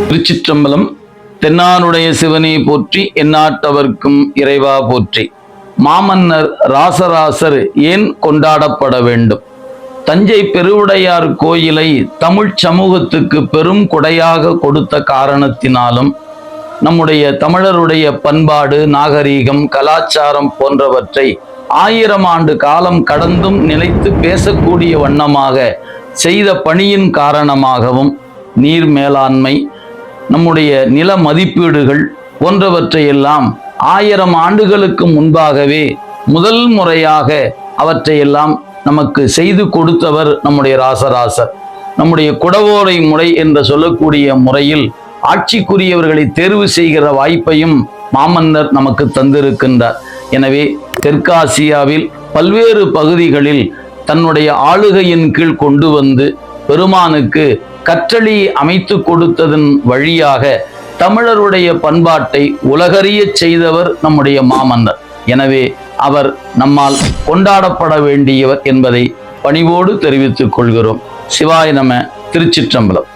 திருச்சிற்றம்பலம். தென்னானுடைய சிவனை போற்றி, எந்நாட்டவர்க்கும் இறைவா போற்றி. மாமன்னர் ராசராசர் ஏன் கொண்டாடப்பட வேண்டும்? தஞ்சை பெருவுடையார் கோயிலை தமிழ் சமூகத்துக்கு பெரும் கொடையாக கொடுத்த காரணத்தினாலும், நம்முடைய தமிழருடைய பண்பாடு, நாகரீகம், கலாச்சாரம் போன்றவற்றை 1000 ஆண்டு காலம் கடந்தும் நிலைத்து பேசக்கூடிய வண்ணமாக செய்த பணியின் காரணமாகவும், நீர் மேலாண்மை, நம்முடைய நில மதிப்பீடுகள் போன்றவற்றையெல்லாம் 1000 ஆண்டுகளுக்கு முன்பாகவே முதல் முறையாக அவற்றையெல்லாம் நமக்கு செய்து கொடுத்தவர் நம்முடைய ராசராசர். நம்முடைய குடவோலை முறை என்று சொல்லக்கூடிய முறையில் ஆட்சிக்குரியவர்களை தேர்வு செய்கிற வாய்ப்பையும் மாமன்னர் நமக்கு தந்திருக்கின்றார். எனவே தெற்காசியாவில் பல்வேறு பகுதிகளில் தன்னுடைய ஆளுகையின் கீழ் கொண்டு வந்து பெருமானுக்கு கற்றளி அமைத்து கொடுத்ததன் வழியாக தமிழருடைய பண்பாட்டை உலகறியச் செய்தவர் நம்முடைய மாமன்னர். எனவே அவர் நம்மால் கொண்டாடப்பட வேண்டியவர் என்பதை பணிவோடு தெரிவித்துக் கொள்கிறோம். சிவாய நம. திருச்சிற்றம்பலம்.